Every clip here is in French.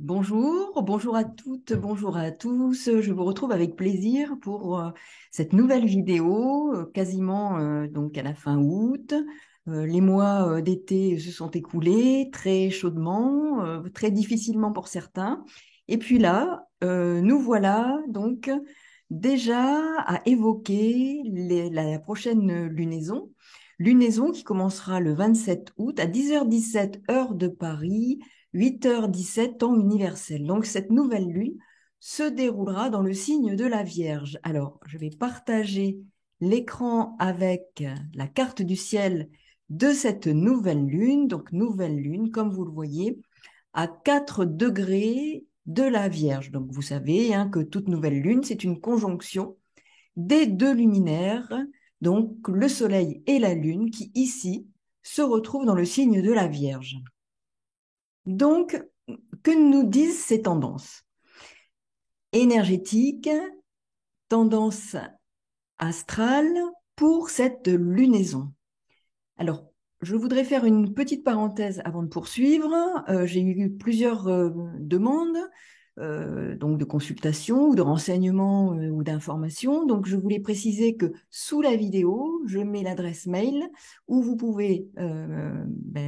Bonjour, bonjour à toutes, bonjour à tous. Je vous retrouve avec plaisir pour cette nouvelle vidéo, quasiment donc à la fin août. Les mois d'été se sont écoulés très chaudement, très difficilement pour certains. Et puis là, nous voilà donc déjà à évoquer la prochaine lunaison. Lunaison qui commencera le 27 août à 10h17 heure de Paris, 8h17 temps universel. Donc cette nouvelle lune se déroulera dans le signe de la Vierge. Alors, je vais partager l'écran avec la carte du ciel de cette nouvelle lune. Donc nouvelle lune, comme vous le voyez, à 4 degrés de la Vierge. Donc vous savez que toute nouvelle lune, c'est une conjonction des deux luminaires, donc le Soleil et la Lune, qui ici se retrouvent dans le signe de la Vierge. Donc, que nous disent ces tendances énergétiques, tendances astrales pour cette lunaison? Alors, je voudrais faire une petite parenthèse avant de poursuivre. J'ai eu plusieurs demandes donc de consultation ou de renseignements ou d'informations. Donc, je voulais préciser que sous la vidéo, je mets l'adresse mail où vous pouvez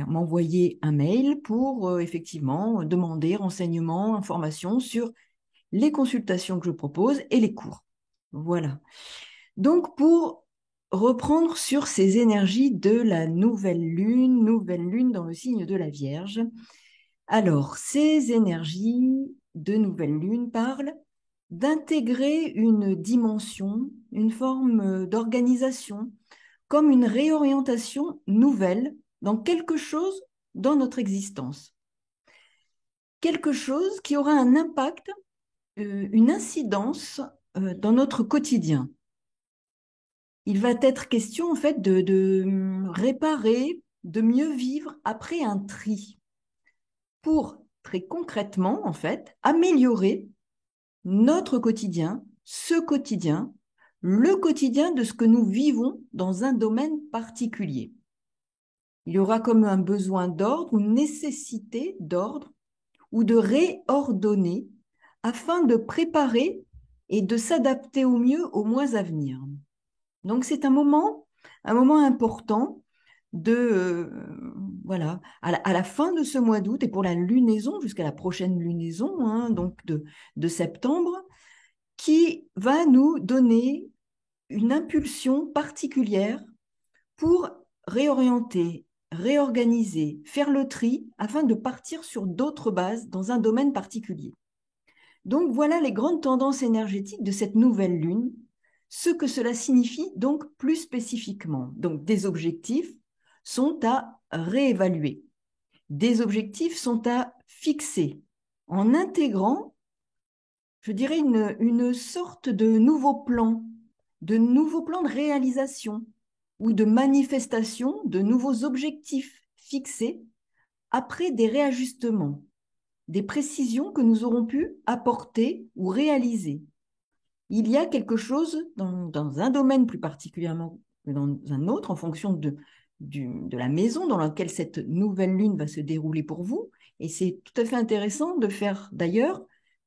m'envoyer un mail pour effectivement demander renseignements, informations sur les consultations que je propose et les cours. Voilà. Donc, pour reprendre sur ces énergies de la nouvelle lune dans le signe de la Vierge. Alors, ces énergies de nouvelle lune parlent d'intégrer une dimension, une forme d'organisation, comme une réorientation nouvelle dans quelque chose dans notre existence. Quelque chose qui aura un impact, une incidence dans notre quotidien. Il va être question en fait de réparer, de mieux vivre après un tri pour très concrètement en fait améliorer notre quotidien, ce quotidien, le quotidien de ce que nous vivons dans un domaine particulier. Il y aura comme un besoin d'ordre, une nécessité d'ordre ou de réordonner afin de préparer et de s'adapter au mieux aux mois à venir. Donc c'est un moment important de voilà à la fin de ce mois d'août et pour la lunaison jusqu'à la prochaine lunaison donc de septembre qui va nous donner une impulsion particulière pour réorienter, réorganiser, faire le tri afin de partir sur d'autres bases dans un domaine particulier. Donc voilà les grandes tendances énergétiques de cette nouvelle lune, ce que cela signifie donc plus spécifiquement. Donc des objectifs sont à réévaluer, des objectifs sont à fixer en intégrant, je dirais, une sorte de nouveaux plans de réalisation ou de manifestation de nouveaux objectifs fixés après des réajustements, des précisions que nous aurons pu apporter ou réaliser. Il y a quelque chose dans un domaine plus particulièrement que dans un autre, en fonction de la maison dans laquelle cette nouvelle lune va se dérouler pour vous. Et c'est tout à fait intéressant de faire d'ailleurs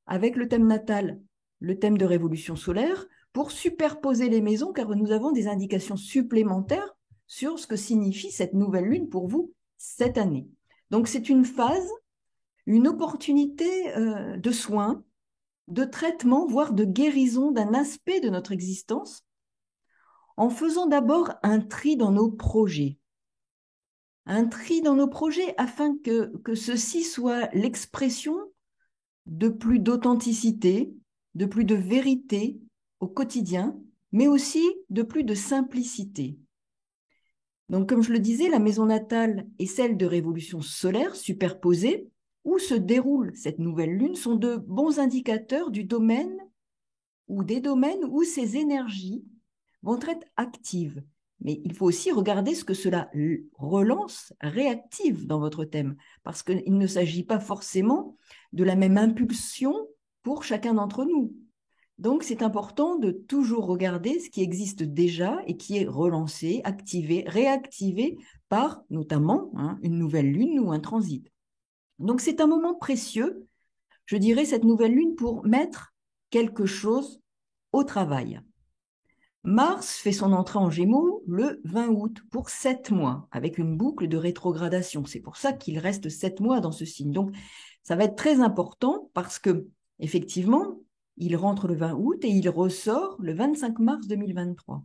avec le thème natal, le thème de révolution solaire, pour superposer les maisons, car nous avons des indications supplémentaires sur ce que signifie cette nouvelle lune pour vous cette année. Donc c'est une phase, une opportunité de soins, de traitement, voire de guérison d'un aspect de notre existence, en faisant d'abord un tri dans nos projets. Un tri dans nos projets afin que ceci soit l'expression de plus d'authenticité, de plus de vérité au quotidien, mais aussi de plus de simplicité. Donc, comme je le disais, la maison natale et celle de révolution solaire superposées, où se déroule cette nouvelle lune, sont de bons indicateurs du domaine ou des domaines où ces énergies vont être actives. Mais il faut aussi regarder ce que cela relance, réactive dans votre thème, parce qu'il ne s'agit pas forcément de la même impulsion pour chacun d'entre nous. Donc, c'est important de toujours regarder ce qui existe déjà et qui est relancé, activé, réactivé par notamment une nouvelle lune ou un transit. Donc, c'est un moment précieux je dirais, cette nouvelle lune pour mettre quelque chose au travail. Mars fait son entrée en Gémeaux le 20 août pour 7 mois, avec une boucle de rétrogradation. C'est pour ça qu'il reste 7 mois dans ce signe. Donc, ça va être très important parce que, effectivement, il rentre le 20 août et il ressort le 25 mars 2023.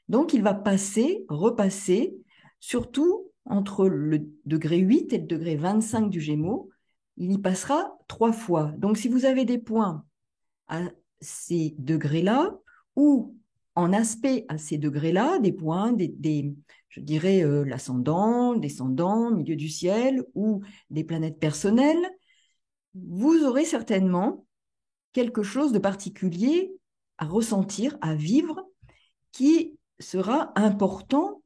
Donc, il va passer, repasser, surtout entre le degré 8 et le degré 25 du Gémeaux. Il y passera 3 fois. Donc, si vous avez des points à ces degrés-là ou en aspect à ces degrés-là, des points, je dirais l'ascendant, descendant, milieu du ciel ou des planètes personnelles, vous aurez certainement quelque chose de particulier à ressentir, à vivre, qui sera important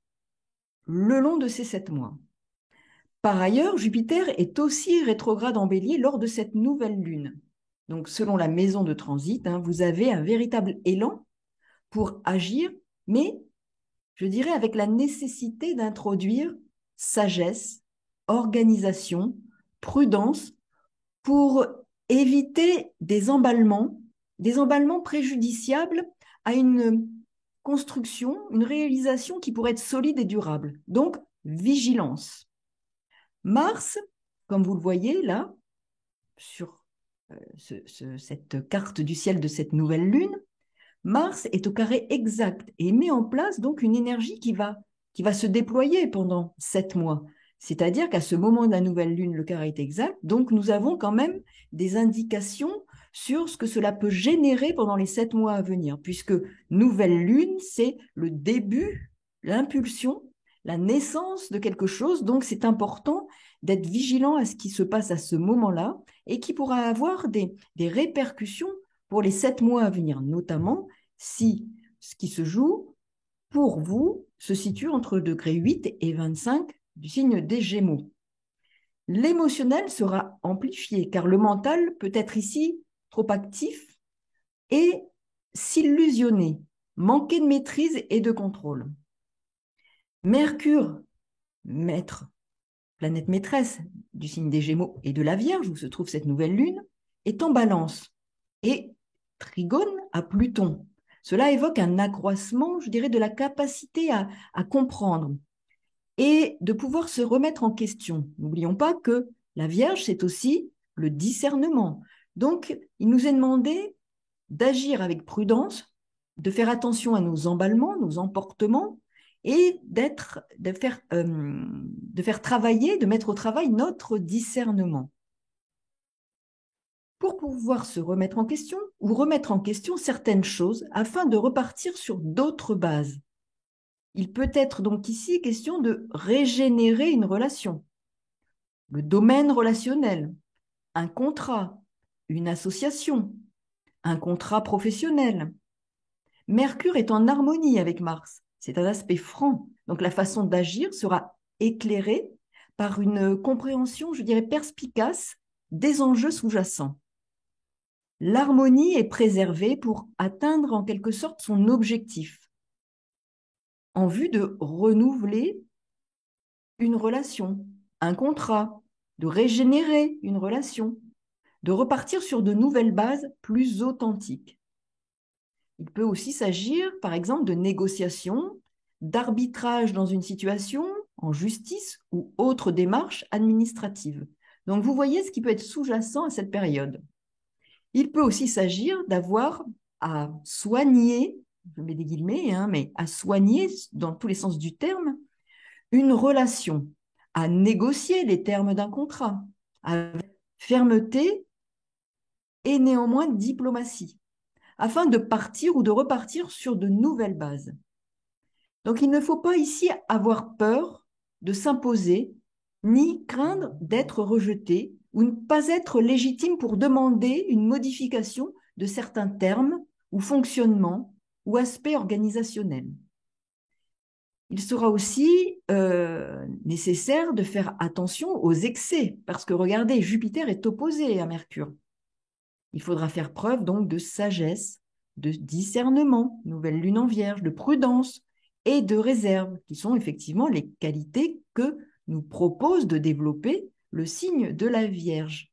le long de ces 7 mois. Par ailleurs, Jupiter est aussi rétrograde en Bélier lors de cette nouvelle lune. Donc, selon la maison de transit, vous avez un véritable élan pour agir, mais je dirais avec la nécessité d'introduire sagesse, organisation, prudence pour éviter des emballements préjudiciables à une construction, une réalisation qui pourrait être solide et durable. Donc, vigilance. Mars, comme vous le voyez là, sur cette carte du ciel de cette nouvelle lune, Mars est au carré exact et met en place donc une énergie qui va se déployer pendant 7 mois. C'est-à-dire qu'à ce moment de la nouvelle lune, le carré est exact, donc nous avons quand même des indications sur ce que cela peut générer pendant les 7 mois à venir, puisque nouvelle lune, c'est le début, l'impulsion, la naissance de quelque chose, donc c'est important d'être vigilant à ce qui se passe à ce moment-là et qui pourra avoir des répercussions pour les 7 mois à venir, notamment si ce qui se joue pour vous se situe entre le degré 8 et 25 du signe des Gémeaux. L'émotionnel sera amplifié car le mental peut être ici trop actif et s'illusionner, manquer de maîtrise et de contrôle. Mercure, maître, planète maîtresse du signe des Gémeaux et de la Vierge, où se trouve cette nouvelle lune, est en balance et trigone à Pluton. Cela évoque un accroissement, je dirais, de la capacité à comprendre et de pouvoir se remettre en question. N'oublions pas que la Vierge, c'est aussi le discernement. Donc, il nous est demandé d'agir avec prudence, de faire attention à nos emballements, nos emportements, et de faire travailler, de mettre au travail notre discernement pour pouvoir se remettre en question ou remettre en question certaines choses afin de repartir sur d'autres bases. Il peut être donc ici question de régénérer une relation, le domaine relationnel, un contrat, une association, un contrat professionnel. Mercure est en harmonie avec Mars, c'est un aspect franc, donc la façon d'agir sera éclairée par une compréhension, je dirais, perspicace des enjeux sous-jacents. L'harmonie est préservée pour atteindre en quelque sorte son objectif, en vue de renouveler une relation, un contrat, de régénérer une relation, de repartir sur de nouvelles bases plus authentiques. Il peut aussi s'agir, par exemple, de négociation, d'arbitrage dans une situation, en justice ou autre démarche administrative. Donc, vous voyez ce qui peut être sous-jacent à cette période. Il peut aussi s'agir d'avoir à soigner, je mets des guillemets, mais à soigner, dans tous les sens du terme, une relation, à négocier les termes d'un contrat, avec fermeté et néanmoins diplomatie, afin de partir ou de repartir sur de nouvelles bases. Donc il ne faut pas ici avoir peur de s'imposer, ni craindre d'être rejeté ou ne pas être légitime pour demander une modification de certains termes ou fonctionnements ou aspects organisationnels. Il sera aussi nécessaire de faire attention aux excès, parce que regardez, Jupiter est opposé à Mercure. Il faudra faire preuve donc de sagesse, de discernement, nouvelle lune en Vierge, de prudence et de réserve, qui sont effectivement les qualités que nous propose de développer le signe de la Vierge.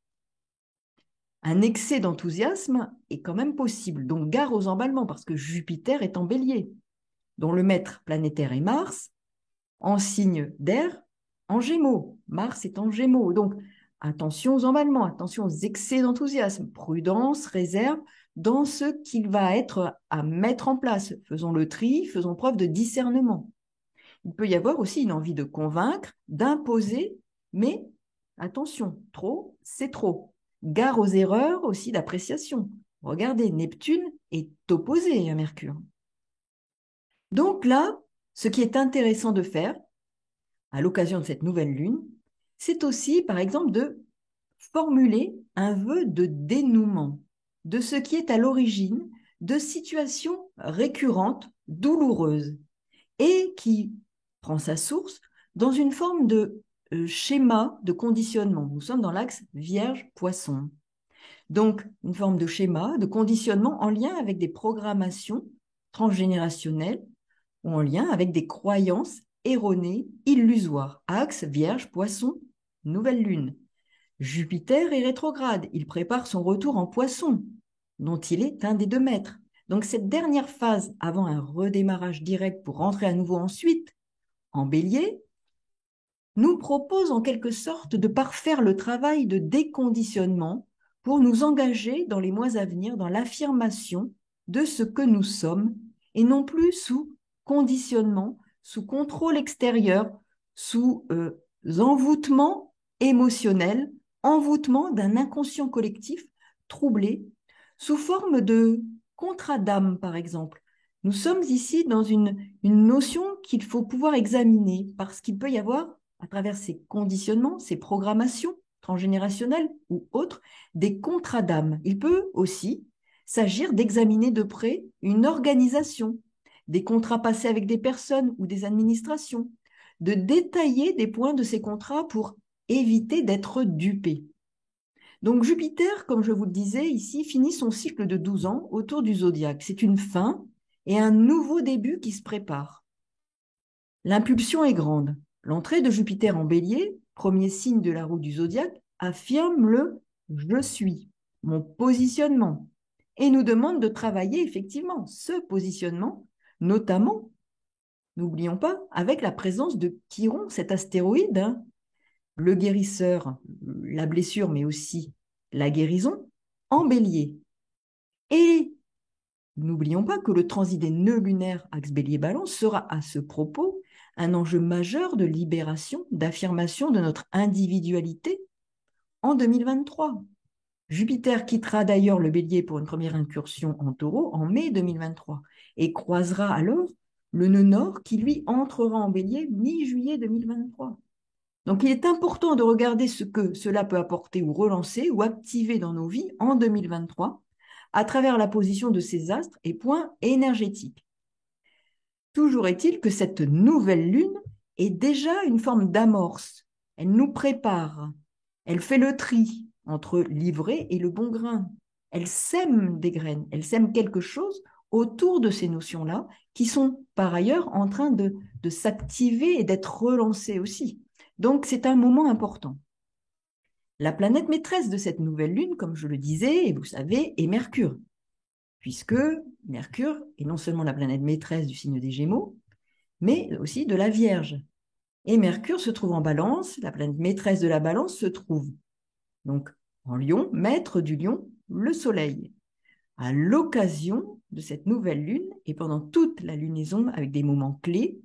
Un excès d'enthousiasme est quand même possible, donc gare aux emballements, parce que Jupiter est en bélier, dont le maître planétaire est Mars, en signe d'air, en gémeaux. Mars est en gémeaux, donc attention aux emballements, attention aux excès d'enthousiasme, prudence, réserve dans ce qu'il va être à mettre en place. Faisons le tri, faisons preuve de discernement. Il peut y avoir aussi une envie de convaincre, d'imposer, mais attention, trop, c'est trop. Gare aux erreurs aussi d'appréciation. Regardez, Neptune est opposé à Mercure. Donc là, ce qui est intéressant de faire, à l'occasion de cette nouvelle lune, c'est aussi, par exemple, de formuler un vœu de dénouement de ce qui est à l'origine de situations récurrentes, douloureuses, et qui prend sa source dans une forme de schéma de conditionnement. Nous sommes dans l'axe Vierge-Poisson. Donc, une forme de schéma de conditionnement en lien avec des programmations transgénérationnelles ou en lien avec des croyances erronées, illusoires. Axe Vierge-Poisson, nouvelle lune. Jupiter est rétrograde, il prépare son retour en Poisson, dont il est un des 2 maîtres. Donc cette dernière phase, avant un redémarrage direct pour rentrer à nouveau ensuite en Bélier, nous propose en quelque sorte de parfaire le travail de déconditionnement pour nous engager dans les mois à venir dans l'affirmation de ce que nous sommes et non plus sous conditionnement, sous contrôle extérieur, sous envoûtement émotionnel, envoûtement d'un inconscient collectif troublé, sous forme de contrat d'âme, par exemple. Nous sommes ici dans une notion qu'il faut pouvoir examiner parce qu'il peut y avoir, à travers ces conditionnements, ces programmations transgénérationnelles ou autres, des contrats d'âme. Il peut aussi s'agir d'examiner de près une organisation, des contrats passés avec des personnes ou des administrations, de détailler des points de ces contrats pour éviter d'être dupé. Donc Jupiter, comme je vous le disais ici, finit son cycle de 12 ans autour du zodiaque. C'est une fin et un nouveau début qui se prépare. L'impulsion est grande. L'entrée de Jupiter en bélier, premier signe de la roue du zodiaque, affirme le je suis, mon positionnement, et nous demande de travailler effectivement ce positionnement, notamment, n'oublions pas, avec la présence de Chiron, cet astéroïde, hein, le guérisseur, la blessure, mais aussi la guérison, en bélier. Et n'oublions pas que le transit des nœuds lunaires axe bélier-balance sera à ce propos un enjeu majeur de libération, d'affirmation de notre individualité en 2023. Jupiter quittera d'ailleurs le bélier pour une première incursion en taureau en mai 2023 et croisera alors le nœud nord qui lui entrera en bélier mi-juillet 2023. Donc, il est important de regarder ce que cela peut apporter ou relancer ou activer dans nos vies en 2023 à travers la position de ces astres et points énergétiques. Toujours est-il que cette nouvelle lune est déjà une forme d'amorce. Elle nous prépare. Elle fait le tri entre l'ivraie et le bon grain. Elle sème des graines. Elle sème quelque chose autour de ces notions-là qui sont par ailleurs en train de s'activer et d'être relancées aussi. Donc, c'est un moment important. La planète maîtresse de cette nouvelle lune, comme je le disais, et vous savez, est Mercure, puisque Mercure est non seulement la planète maîtresse du signe des Gémeaux, mais aussi de la Vierge. Et Mercure se trouve en Balance, la planète maîtresse de la Balance se trouve donc en Lion, maître du Lion, le Soleil. À l'occasion de cette nouvelle lune, et pendant toute la lunaison avec des moments clés,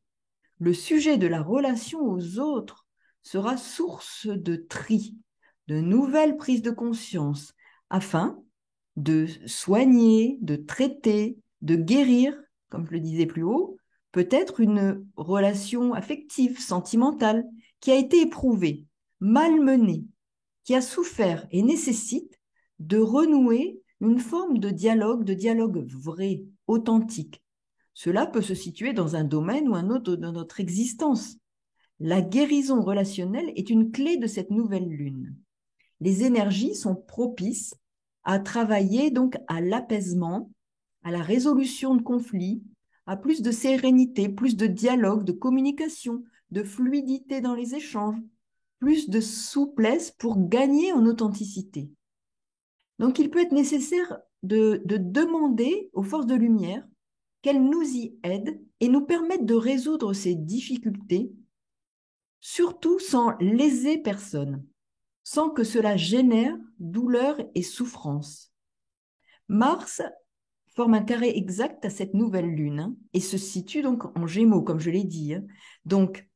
le sujet de la relation aux autres sera source de tri, de nouvelles prises de conscience, afin de soigner, de traiter, de guérir, comme je le disais plus haut, peut-être une relation affective, sentimentale, qui a été éprouvée, malmenée, qui a souffert et nécessite de renouer une forme de dialogue vrai, authentique. Cela peut se situer dans un domaine ou un autre de notre existence. La guérison relationnelle est une clé de cette nouvelle lune. Les énergies sont propices à travailler donc à l'apaisement, à la résolution de conflits, à plus de sérénité, plus de dialogue, de communication, de fluidité dans les échanges, plus de souplesse pour gagner en authenticité. Donc, il peut être nécessaire de demander aux forces de lumière qu'elles nous y aident et nous permettent de résoudre ces difficultés, surtout sans léser personne, sans que cela génère douleur et souffrance. Mars forme un carré exact à cette nouvelle lune, hein, et se situe donc en Gémeaux, comme je l'ai dit, hein. Donc,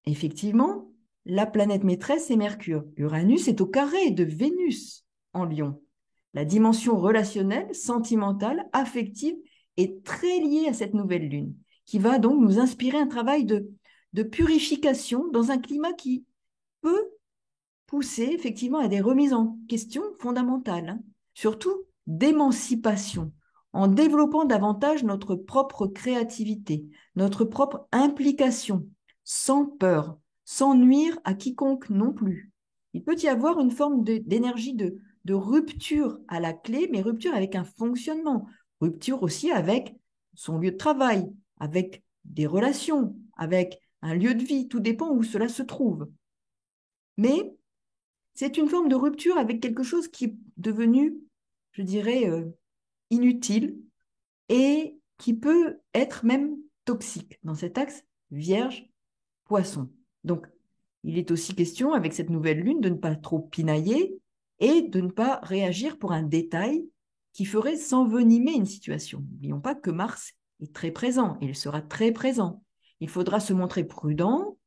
effectivement, la planète maîtresse est Mercure. Uranus est au carré de Vénus en Lion. La dimension relationnelle, sentimentale, affective est très liée à cette nouvelle lune, qui va donc nous inspirer un travail de purification dans un climat qui peut pousser effectivement à des remises en question fondamentales, hein, surtout d'émancipation, en développant davantage notre propre créativité, notre propre implication, sans peur, sans nuire à quiconque non plus. Il peut y avoir une forme d'énergie de rupture à la clé, mais rupture avec un fonctionnement, rupture aussi avec son lieu de travail, avec des relations, avec un lieu de vie, tout dépend où cela se trouve. Mais c'est une forme de rupture avec quelque chose qui est devenu, je dirais, inutile et qui peut être même toxique dans cet axe Vierge-Poisson. Donc, il est aussi question, avec cette nouvelle lune, de ne pas trop pinailler et de ne pas réagir pour un détail qui ferait s'envenimer une situation. N'oublions pas que Mars est très présent, et il sera très présent. Il faudra se montrer prudent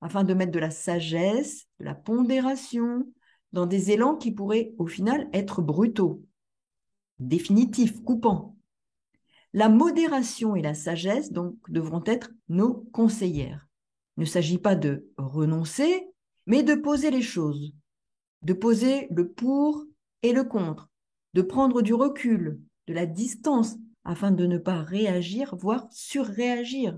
afin de mettre de la sagesse, de la pondération dans des élans qui pourraient au final être brutaux, définitifs, coupants. La modération et la sagesse donc devront être nos conseillères. Il ne s'agit pas de renoncer, mais de poser les choses, de poser le pour et le contre, de prendre du recul, de la distance, afin de ne pas réagir, voire surréagir.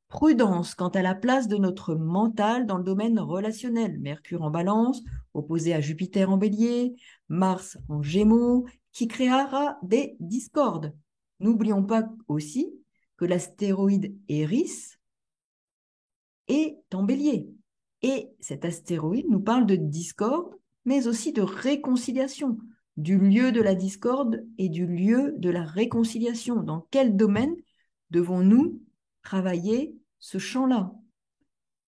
Prudence quant à la place de notre mental dans le domaine relationnel. Mercure en balance, opposé à Jupiter en bélier, Mars en gémeaux, qui créera des discordes. N'oublions pas aussi que l'astéroïde Eris est en bélier. Et cet astéroïde nous parle de discorde, mais aussi de réconciliation, du lieu de la discorde et du lieu de la réconciliation. Dans quel domaine devons-nous travailler ce champ-là?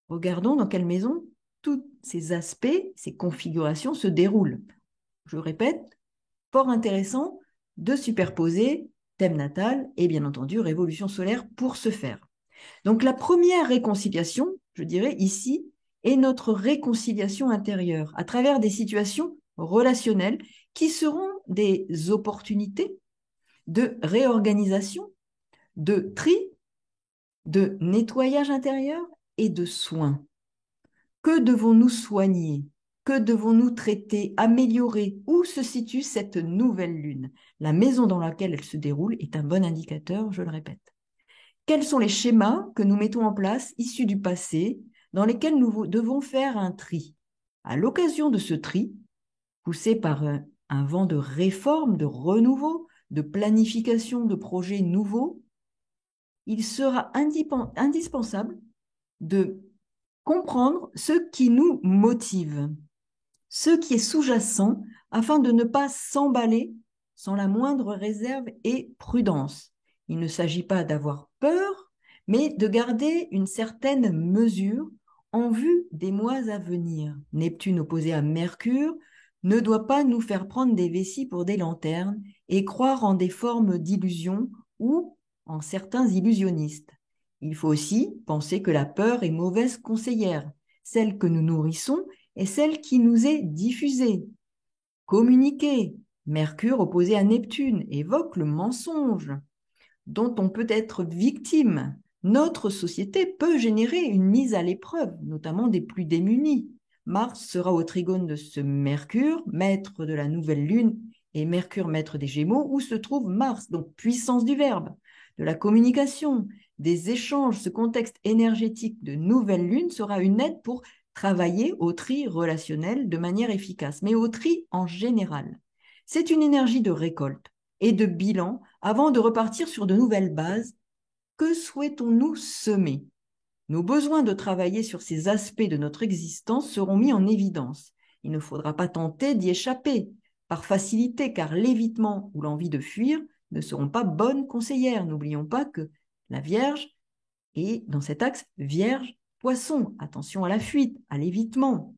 Regardons dans quelle maison tous ces aspects, ces configurations se déroulent. Je répète, fort intéressant de superposer thème natal et bien entendu révolution solaire pour ce faire. Donc la première réconciliation, je dirais ici, est notre réconciliation intérieure à travers des situations relationnelles qui seront des opportunités de réorganisation, de tri, de nettoyage intérieur et de soins. Que devons-nous soigner? Que devons-nous traiter, améliorer? Où se situe cette nouvelle lune? La maison dans laquelle elle se déroule est un bon indicateur, je le répète. Quels sont les schémas que nous mettons en place, issus du passé, dans lesquels nous devons faire un tri? À l'occasion de ce tri, poussé par un vent de réforme, de renouveau, de planification de projets nouveaux, il sera indispensable de comprendre ce qui nous motive, ce qui est sous-jacent, afin de ne pas s'emballer sans la moindre réserve et prudence. Il ne s'agit pas d'avoir peur, mais de garder une certaine mesure en vue des mois à venir. Neptune opposé à Mercure ne doit pas nous faire prendre des vessies pour des lanternes et croire en des formes d'illusions ou en certains illusionnistes. Il faut aussi penser que la peur est mauvaise conseillère, celle que nous nourrissons est celle qui nous est diffusée. Communiquée, Mercure opposé à Neptune évoque le mensonge, dont on peut être victime. Notre société peut générer une mise à l'épreuve, notamment des plus démunis. Mars sera au trigone de ce Mercure, maître de la nouvelle lune, et Mercure, maître des Gémeaux, où se trouve Mars, donc puissance du verbe, de la communication, des échanges. Ce contexte énergétique de nouvelle lune sera une aide pour travailler au tri relationnel de manière efficace, mais au tri en général. C'est une énergie de récolte et de bilan avant de repartir sur de nouvelles bases. Que souhaitons-nous semer? Nos besoins de travailler sur ces aspects de notre existence seront mis en évidence. Il ne faudra pas tenter d'y échapper. par facilité, car l'évitement ou l'envie de fuir ne seront pas bonnes conseillères. N'oublions pas que la Vierge est dans cet axe Vierge-Poisson. Attention à la fuite, à l'évitement.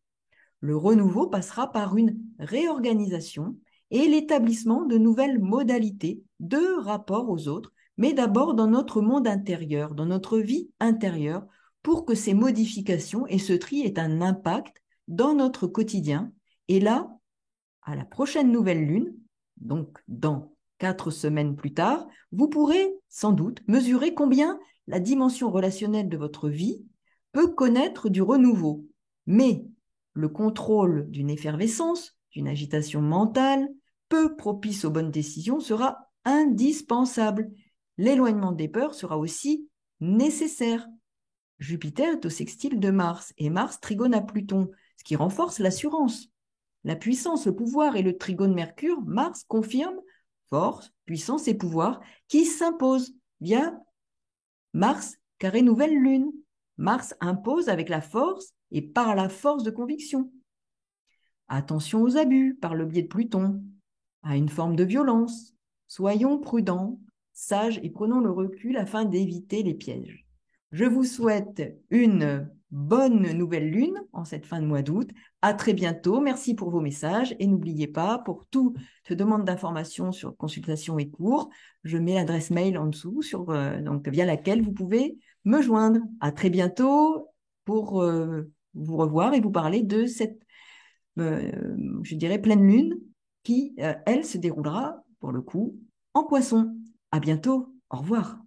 Le renouveau passera par une réorganisation et l'établissement de nouvelles modalités de rapport aux autres, mais d'abord dans notre monde intérieur, dans notre vie intérieure, pour que ces modifications et ce tri aient un impact dans notre quotidien. Et là, à la prochaine nouvelle lune, donc dans 4 semaines plus tard, vous pourrez sans doute mesurer combien la dimension relationnelle de votre vie peut connaître du renouveau. Mais le contrôle d'une effervescence, d'une agitation mentale, peu propice aux bonnes décisions, sera indispensable. L'éloignement des peurs sera aussi nécessaire. Jupiter est au sextile de Mars et Mars trigone à Pluton, ce qui renforce l'assurance. La puissance, le pouvoir et le trigone Mercure, Mars confirme force, puissance et pouvoir qui s'imposent via Mars carré nouvelle lune. Mars impose avec la force et par la force de conviction. Attention aux abus par le biais de Pluton, à une forme de violence. Soyons prudents, sages et prenons le recul afin d'éviter les pièges. Je vous souhaite une bonne nouvelle lune en cette fin de mois d'août. À très bientôt. Merci pour vos messages. Et n'oubliez pas, pour toute demande d'informations sur consultation et cours, je mets l'adresse mail en dessous donc, via laquelle vous pouvez me joindre. À très bientôt pour vous revoir et vous parler de cette, je dirais, pleine lune qui, elle, se déroulera, pour le coup, en Poisson. À bientôt. Au revoir.